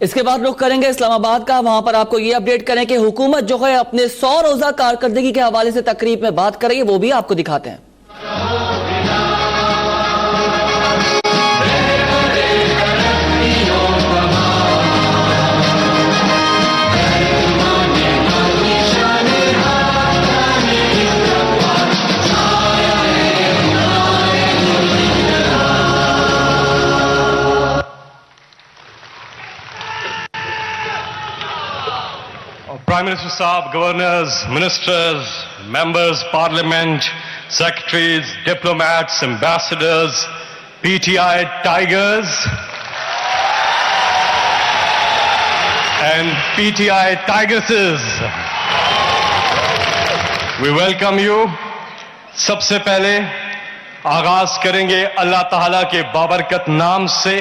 اس کے بعد رخ کریں گے اسلام آباد کا، وہاں پر آپ کو یہ اپڈیٹ کریں کہ حکومت جو ہے اپنے 100 روزہ کارکردگی کے حوالے سے تقریب میں بات کر رہی ہے، وہ بھی آپ کو دکھاتے ہیں۔ Prime Minister Saab, governors, ministers, members, parliament, secretaries, diplomats, ambassadors, PTI tigers, and PTI tigesses, we welcome you. سب سے پہلے آغاز کریں گے اللہ تعالیٰ کے بابرکت نام سے۔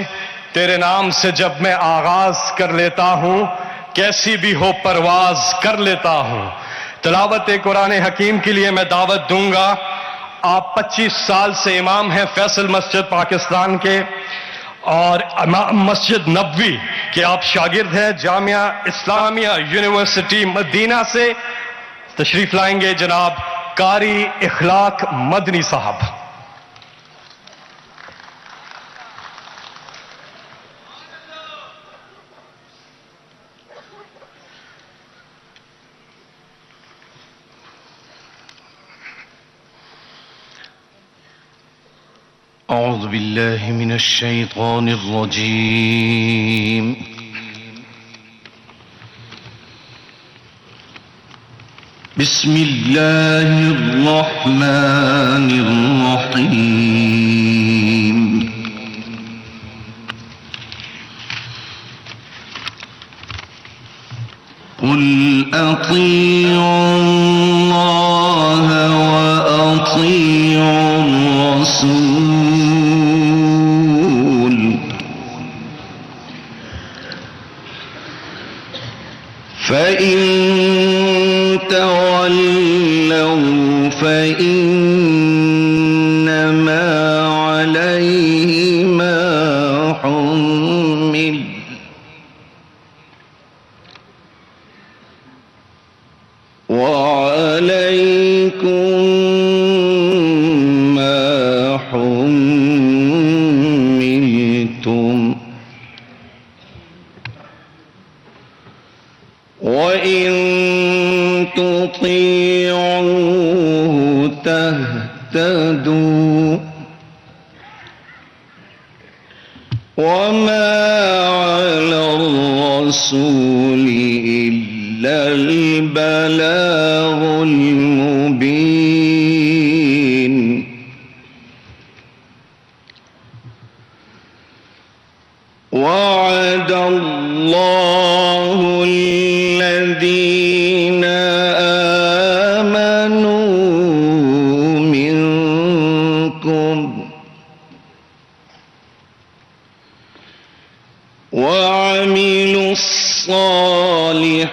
تیرے نام سے جب میں آغاز کر لیتا ہوں، کیسی بھی ہو پرواز کر لیتا ہوں۔ تلاوت قرآن حکیم کے لیے میں دعوت دوں گا۔ آپ 25 سال سے امام ہیں فیصل مسجد پاکستان کے، اور مسجد نبوی کے آپ شاگرد ہیں جامعہ اسلامیہ یونیورسٹی مدینہ سے۔ تشریف لائیں گے جناب قاری اخلاق مدنی صاحب۔ أعوذ بالله من الشيطان الرجيم بسم الله الرحمن الرحيم قل أطيعوا الله وأطيعوا الرسول فإن تولوا فإنما عليه ما حمل وعليكم ما حملتم وإن تطيعوه تهتدوا وما على الرسول إلا البلاغ المبين وعد الله الذين آمنوا منكم وعملوا الصالحات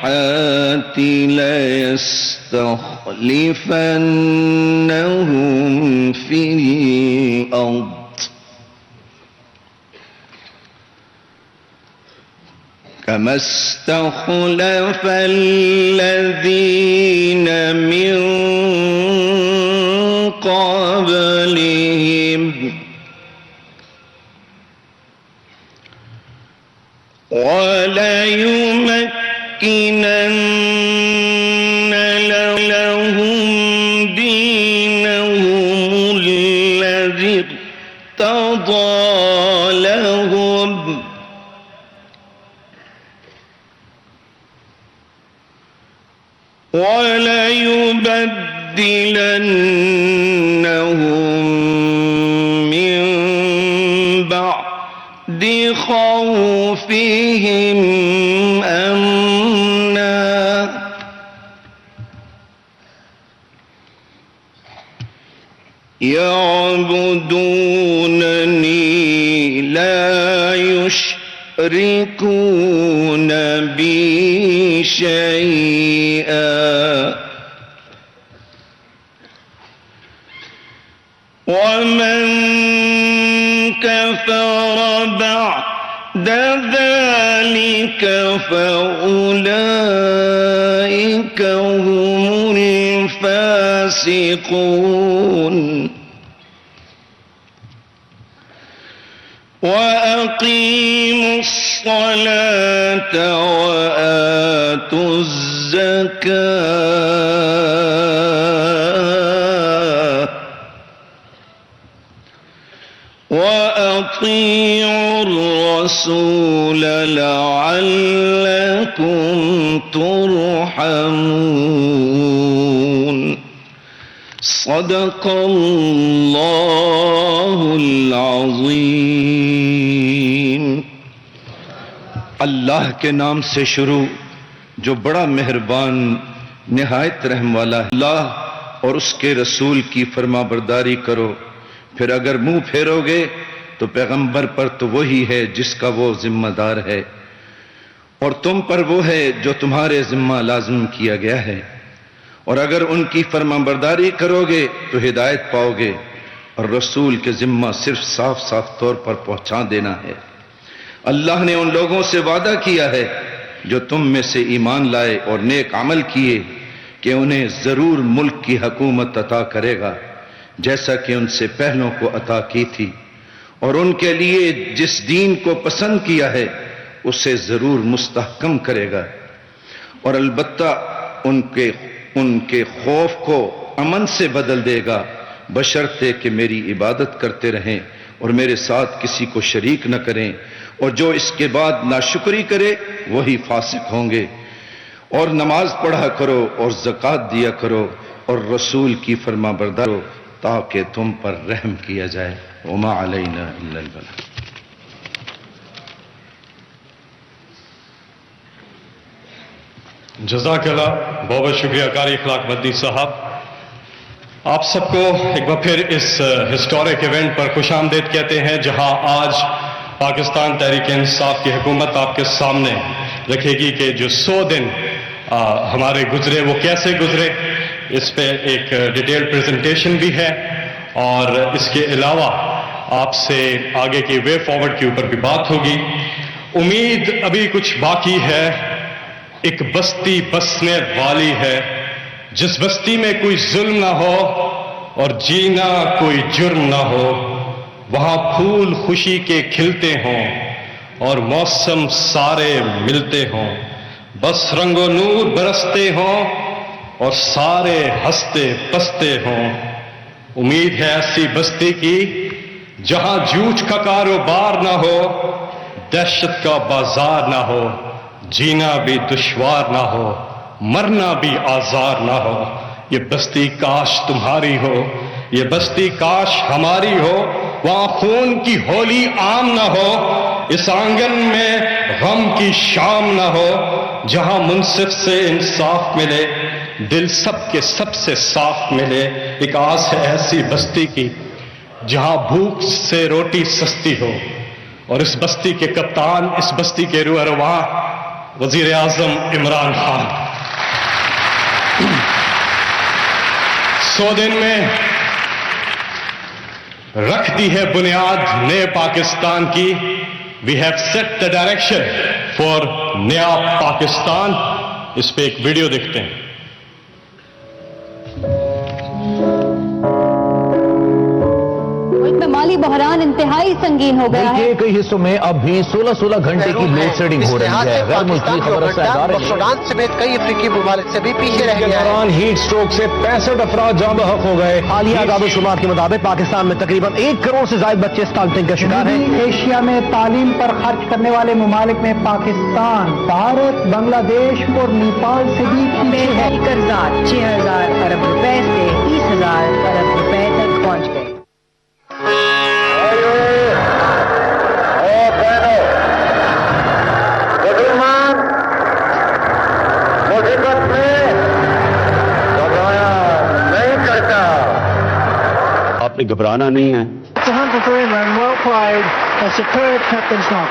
ليستخلفنهم في الأرض كما استخلف الذين من قبلهم وليمكنن لهم دينهم الذي ارتضى لهم وليبدلنهم من بعد خوفهم أمنا يعبدونني لا يشركون بي شيئا ومن كفر بعد ذلك فأولئك هم الفاسقون وأقيموا الصلاة وآتوا الزكاة وأطيعوا الرسول لعلكم ترحمون صدق اللہ العظیم۔ اللہ کے نام سے شروع جو بڑا مہربان نہایت رحم والا ہے۔ اللہ اور اس کے رسول کی فرما برداری کرو، پھر اگر منہ پھیرو گے تو پیغمبر پر تو وہی ہے جس کا وہ ذمہ دار ہے، اور تم پر وہ ہے جو تمہارے ذمہ لازم کیا گیا ہے، اور اگر ان کی فرما برداری کرو گے تو ہدایت پاؤ گے، اور رسول کے ذمہ صرف صاف صاف طور پر پہنچا دینا ہے۔ اللہ نے ان لوگوں سے وعدہ کیا ہے جو تم میں سے ایمان لائے اور نیک عمل کیے کہ انہیں ضرور ملک کی حکومت عطا کرے گا جیسا کہ ان سے پہلوں کو عطا کی تھی، اور ان کے لیے جس دین کو پسند کیا ہے اسے ضرور مستحکم کرے گا، اور البتہ ان کے خوف کو امن سے بدل دے گا، بشرطے کہ میری عبادت کرتے رہیں اور میرے ساتھ کسی کو شریک نہ کریں، اور جو اس کے بعد ناشکری کرے وہی فاسق ہوں گے۔ اور نماز پڑھا کرو اور زکوٰۃ دیا کرو اور رسول کی فرما برداری کرو تاکہ تم پر رحم کیا جائے۔ وما علینا الا البلاغ۔ جزاک اللہ، بہت بہت شکریہ قاری اخلاق مدنی صاحب۔ آپ سب کو ایک بار پھر اس ہسٹورک ایونٹ پر خوش آمدید کہتے ہیں، جہاں آج پاکستان تحریک انصاف کی حکومت آپ کے سامنے رکھے گی کہ جو 100 دن ہمارے گزرے وہ کیسے گزرے، اس پہ ایک ڈیٹیل پریزنٹیشن بھی ہے، اور اس کے علاوہ آپ سے آگے کی وے فارورڈ کے اوپر بھی بات ہوگی۔ امید ابھی کچھ باقی ہے۔ ایک بستی بسنے والی ہے، جس بستی میں کوئی ظلم نہ ہو اور جینا کوئی جرم نہ ہو، وہاں پھول خوشی کے کھلتے ہوں اور موسم سارے ملتے ہوں، بس رنگ و نور برستے ہوں اور سارے ہنستے پستے ہوں۔ امید ہے ایسی بستی کی جہاں جھوٹ کا کاروبار نہ ہو، دہشت کا بازار نہ ہو، جینا بھی دشوار نہ ہو، مرنا بھی آزار نہ ہو۔ یہ بستی کاش تمہاری ہو، یہ بستی کاش ہماری ہو، وہاں خون کی ہولی عام نہ ہو، اس آنگن میں غم کی شام نہ ہو، جہاں منصف سے انصاف ملے، دل سب کے سب سے صاف ملے۔ ایک آس ہے ایسی بستی کی جہاں بھوک سے روٹی سستی ہو، اور اس بستی کے کپتان، اس بستی کے روح رواں وزیر اعظم عمران خان۔ 100 دن میں رکھ دی ہے بنیاد نئے پاکستان کی۔ We have set the direction for Naya Pakistan. اس پہ ایک ویڈیو دیکھتے ہیں۔ مالی بحران انتہائی سنگین ہو گیا ہے۔ کئی حصوں میں اب بھی 16 گھنٹے کی لوڈ شیڈنگ ہو رہی ہے۔ غیر ملکی خبر سودان سمیت کئی افریقی ممالک سے بھی پیچھے رہ گیا ہے۔ ہیٹ سٹروک سے 65 افراد جاں بحق ہو گئے۔ حالیہ اعداد و شمار کے مطابق پاکستان میں تقریباً 1 کروڑ سے زائد بچے اسٹالٹنگ کا شکار ہیں۔ ایشیا میں تعلیم پر خرچ کرنے والے ممالک میں پاکستان، بھارت، بنگلہ دیش اور نیپال سے بھی پیچھے ہے۔ قرضات 6000 ارب روپے سے 30,000 ارب روپے تک پہنچ گئے۔ آپ نے گھبرانا نہیں ہے۔ It's a hunt for him and well played. A superb captain's knock.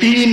3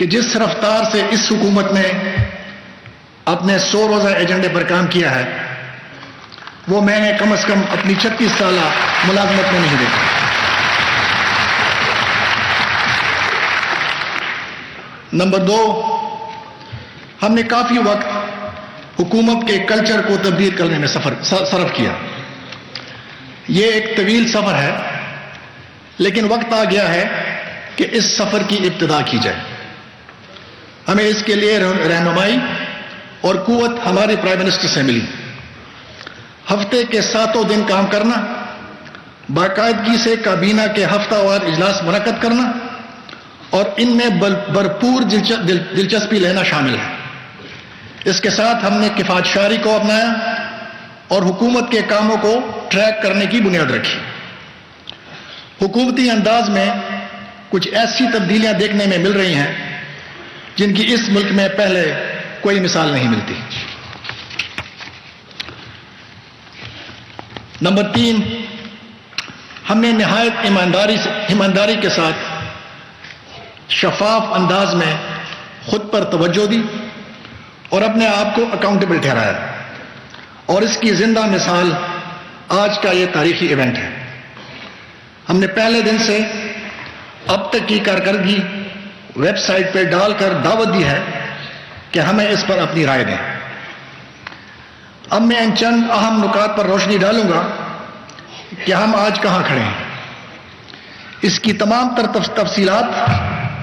کہ جس رفتار سے اس حکومت نے اپنے 100 روزہ ایجنڈے پر کام کیا ہے وہ میں نے کم از کم اپنی 36 سالہ ملازمت میں نہیں دیکھا۔ نمبر 2، ہم نے کافی وقت حکومت کے کلچر کو تبدیل کرنے میں صرف کیا۔ یہ ایک طویل سفر ہے، لیکن وقت آ گیا ہے کہ اس سفر کی ابتدا کی جائے۔ ہمیں اس کے لیے رہنمائی اور قوت ہمارے پرائم منسٹر سے ملی۔ ہفتے کے 7 دن کام کرنا، باقاعدگی سے کابینہ کے ہفتہ وار اجلاس منعقد کرنا اور ان میں بھرپور دلچسپی لینا شامل ہے۔ اس کے ساتھ ہم نے کفایت شعاری کو اپنایا اور حکومت کے کاموں کو ٹریک کرنے کی بنیاد رکھی۔ حکومتی انداز میں کچھ ایسی تبدیلیاں دیکھنے میں مل رہی ہیں جن کی اس ملک میں پہلے کوئی مثال نہیں ملتی۔ نمبر 3، ہم نے نہایت ایمانداری کے ساتھ شفاف انداز میں خود پر توجہ دی اور اپنے آپ کو اکاؤنٹیبل ٹھہرایا، اور اس کی زندہ مثال آج کا یہ تاریخی ایونٹ ہے۔ ہم نے پہلے دن سے اب تک کی کارکردگی ویب سائٹ پہ ڈال کر دعوت دی ہے کہ ہمیں اس پر اپنی رائے دیں۔ اب میں ان چند اہم نکات پر روشنی ڈالوں گا کہ ہم آج کہاں کھڑے ہیں۔ اس کی تمام تر تفصیلات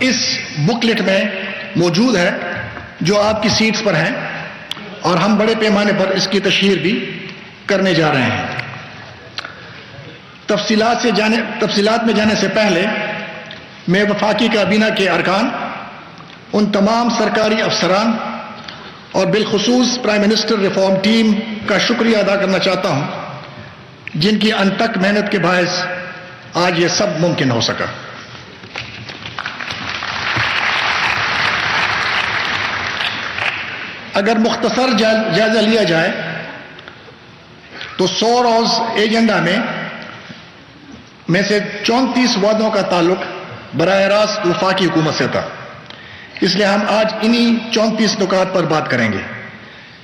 اس بکلیٹ میں موجود ہے جو آپ کی سیٹس پر ہیں، اور ہم بڑے پیمانے پر اس کی تشہیر بھی کرنے جا رہے ہیں۔ تفصیلات میں جانے سے پہلے میں وفاقی کابینہ کے ارکان، ان تمام سرکاری افسران اور بالخصوص پرائم منسٹر ریفارم ٹیم کا شکریہ ادا کرنا چاہتا ہوں جن کی انتھک محنت کے باعث آج یہ سب ممکن ہو سکا۔ اگر مختصر جائزہ لیا جائے تو 100 روز ایجنڈا میں سے 34 وعدوں کا تعلق براہ راست وفاقی حکومت سے تھا، اس لیے ہم آج انہی 34 نکات پر بات کریں گے۔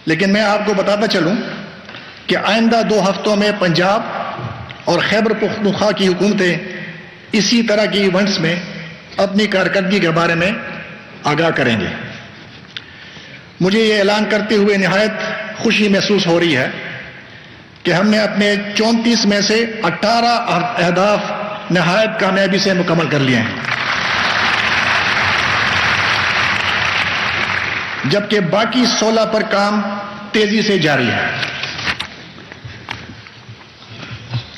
لیکن میں آپ کو بتاتا چلوں کہ آئندہ 2 ہفتوں میں پنجاب اور خیبر پختونخوا کی حکومتیں اسی طرح کی ایونٹس میں اپنی کارکردگی کے بارے میں آگاہ کریں گے۔ مجھے یہ اعلان کرتے ہوئے نہایت خوشی محسوس ہو رہی ہے کہ ہم نے اپنے 34 میں سے 18 اہداف نہایت کامیابی سے مکمل کر لیے ہیں، جبکہ باقی 16 پر کام تیزی سے جاری ہے۔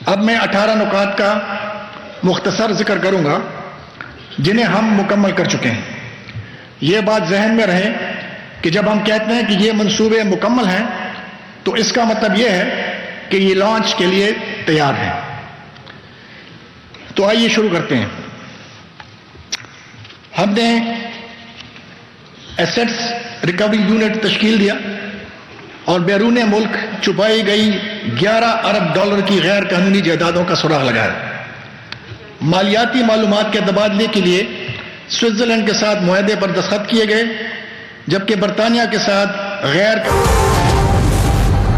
اب میں 18 نکات کا مختصر ذکر کروں گا جنہیں ہم مکمل کر چکے ہیں۔ یہ بات ذہن میں رہے کہ جب ہم کہتے ہیں کہ یہ منصوبے مکمل ہیں تو اس کا مطلب یہ ہے کہ یہ لانچ کے لیے تیار ہیں۔ تو آئیے شروع کرتے ہیں۔ ہم نے ایسٹس ریکوری یونٹ تشکیل دیا اور بیرون ملک چھپائی گئی 11 ارب ڈالر کی غیر قانونی جائیدادوں کا سراغ لگایا۔ مالیاتی معلومات کے تبادلے کے لیے سوئٹزرلینڈ کے ساتھ معاہدے پر دستخط کیے گئے، جبکہ برطانیہ کے ساتھ غیر